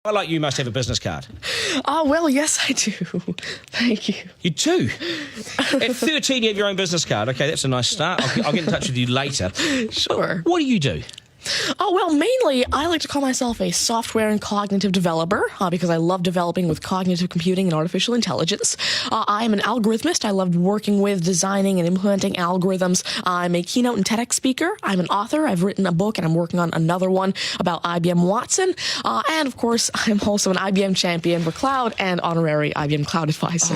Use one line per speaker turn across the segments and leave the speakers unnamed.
I like you must have a business card.
Well, yes, I do. Thank you.
You do? At 13, you have your own business card. Okay, that's a nice start. I'll get in touch with you later.
Sure.
What do you do?
Well, mainly, I like to call myself a software and cognitive developer because I love developing with cognitive computing and artificial intelligence. I am an algorithmist. I love working with, designing, and implementing algorithms. I'm a keynote and TEDx speaker. I'm an author. I've written a book, and I'm working on another one about IBM Watson. And, of course, I'm also an IBM champion for cloud and honorary IBM cloud advisor.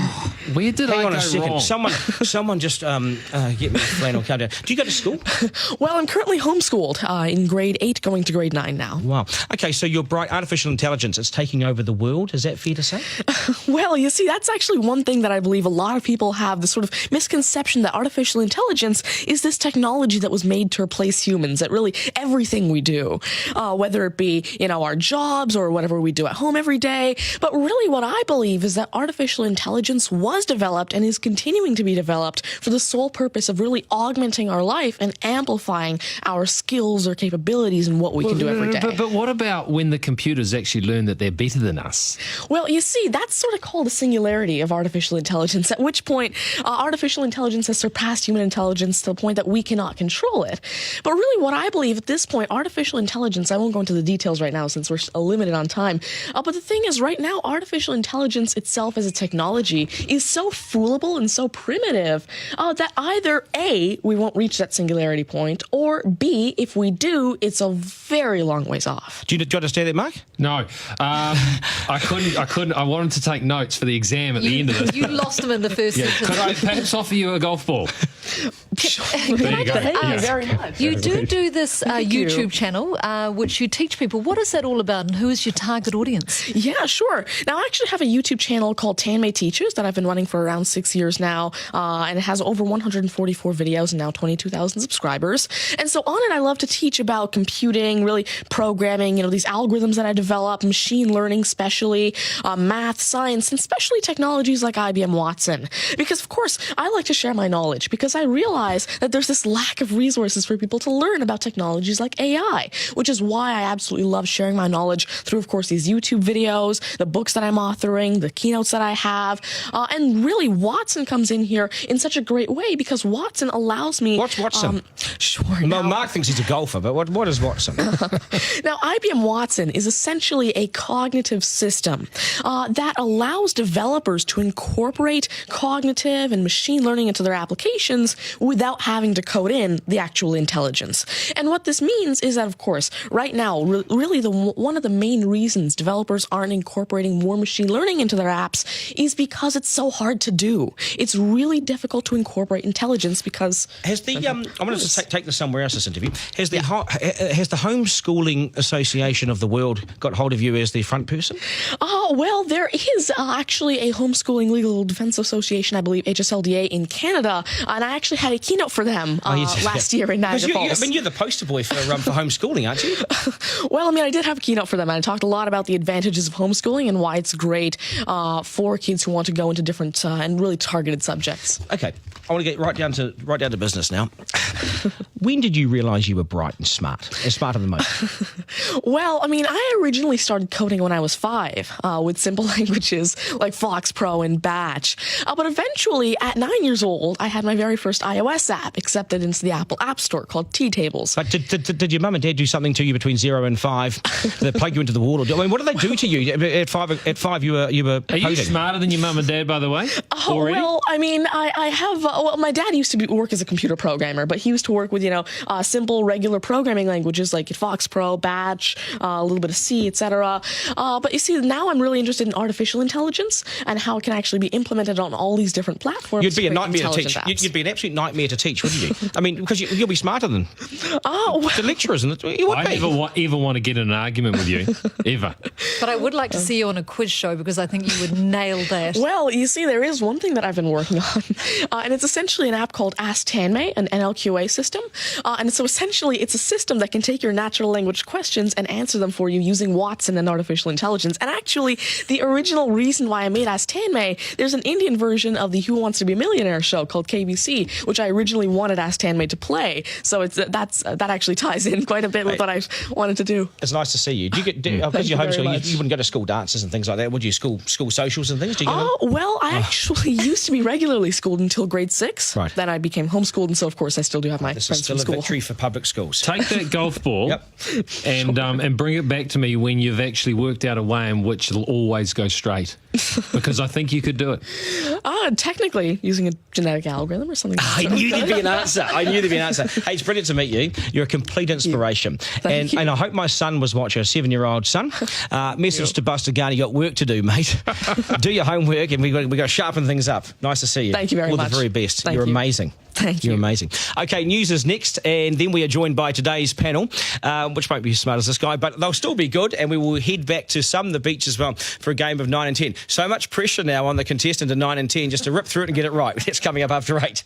Where did
Hang
I
on
go
a second.
wrong?
Someone just get me a flannel countdown. Do you go to school?
Well, I'm currently homeschooled in grade 8, going to grade 9 now.
Wow. Okay, so you're bright. Artificial intelligence, it's taking over the world. Is that fair to say?
Well, you see, that's actually one thing that I believe a lot of people have, this sort of misconception that artificial intelligence is this technology that was made to replace humans at really everything we do, whether it be, our jobs or whatever we do at home every day. But really what I believe is that artificial intelligence was developed and is continuing to be developed for the sole purpose of really augmenting our life and amplifying our skills or capabilities and what we can do every day.
But what about when the computers actually learn that they're better than us?
Well, you see, that's sort of called a singularity of artificial intelligence, at which point artificial intelligence has surpassed human intelligence to the point that we cannot control it. But really what I believe at this point, artificial intelligence, I won't go into the details right now since we're limited on time, but the thing is right now, artificial intelligence itself as a technology is so foolable and so primitive that either A, we won't reach that singularity point, or B, if we do, it's a very long ways off.
Do you understand that, Mark?
No, I couldn't. I wanted to take notes for the exam at the end of this.
You lost them in the first sentence.
Could I perhaps offer you a golf ball?
There you go. Thank you very much.
You do this YouTube channel, which you teach people. What is that all about, and who is your target audience?
Yeah, sure. Now, I actually have a YouTube channel called Tanmay Teaches that I've been running for around 6 years now, and it has over 144 videos and now 22,000 subscribers. And so on it, I love to teach about computing, really programming, these algorithms that I develop, machine learning especially, math, science, and especially technologies like IBM Watson. Because, of course, I like to share my knowledge because I realize that there's this lack of resources for people to learn about technologies like AI, which is why I absolutely love sharing my knowledge through, of course, these YouTube videos, the books that I'm authoring, the keynotes that I have, and really Watson comes in here in such a great way because Watson allows me...
What's Watson?
Sure.
Mark thinks he's a golfer, but what is Watson?
Now, IBM Watson is essentially a cognitive system that allows developers to incorporate cognitive and machine learning into their applications without having to code in the actual intelligence. And what this means is that, of course, right now, really one of the main reasons developers aren't incorporating more machine learning into their apps is because it's so hard to do. It's really difficult to incorporate intelligence because...
Has the I'm going to take this somewhere else, this interview. Has the Homeschooling Association of the World got hold of you as the front person?
Well, there is actually a Homeschooling Legal Defense Association, I believe, HSLDA in Canada, and I actually had a keynote for them last year in Niagara Falls.
You're the poster boy for homeschooling, aren't you?
Well, I did have a keynote for them, and I talked a lot about the advantages of homeschooling and why it's great for kids who want to go into different and really targeted subjects.
Okay, I want to get right down to business now. When did you realise you were bright and smart, and smarter than most?
Well, I originally started coding when I was 5 with simple languages like Fox Pro and Batch. But eventually, at 9 years old, I had my very first iOS app accepted into the Apple App Store called T-Tables.
But did your mum and dad do something to you between 0 and 5 that plug you into the wall? What did they do to you? At 5, you were
Are you smarter than your mum and dad, by the way? Already?
Well, I have... my dad used to work as a computer programmer, but he used to work with, simple, regular programming languages like Fox Pro, Batch, a little bit of C, etc. But you see, now I'm really interested in artificial intelligence and how it can actually be implemented on all these different platforms.
You'd be a nightmare to teach. You'd be an absolute nightmare to teach, wouldn't you? Because you'll be smarter than the lecturers. You would
I never ever want to get in an argument with you, ever.
But I would like to see you on a quiz show because I think you would nail that.
Well, you see, there is one thing that I've been working on, and it's essentially an app called Ask Tanmay, an NLQA system. And so essentially, it's a system system that can take your natural language questions and answer them for you using Watson and artificial intelligence. And actually, the original reason why I made Ask Tanmay, there's an Indian version of the Who Wants to Be a Millionaire show called KBC, which I originally wanted Ask Tanmay to play. So that actually ties in quite a bit with what I wanted to do.
It's nice to see you. Do you get because you're homeschooling? You wouldn't go to school dances and things like that, would you? School socials and things. Do you go?
Oh, well, I actually used to be regularly schooled until grade 6.
Right.
Then I became homeschooled, and so of course I still do have my
This is
friends
still
from
a
school.
victory for public schools.
Take that golf ball
Yep.
and bring it back to me when you've actually worked out a way in which it'll always go straight. Because I think you could do it.
Technically, using a genetic algorithm or something.
I knew there'd be an answer. Hey, it's brilliant to meet you. You're a complete inspiration.
Thank you.
And I hope my son was watching, a 7-year-old son. Message to Buster Garner, you got work to do, mate. Do your homework, and we got to sharpen things up. Nice to see you.
Thank you very
All
much.
the very best.
Thank
You're
you.
amazing.
Thank you.
You're amazing. Okay, news is next, and then we are joined by today's panel, which won't be as smart as this guy, but they'll still be good, and we will head back to the beach as well for a game of 9 and 10. So much pressure now on the contestant in 9 and 10 just to rip through it and get it right. That's coming up after 8.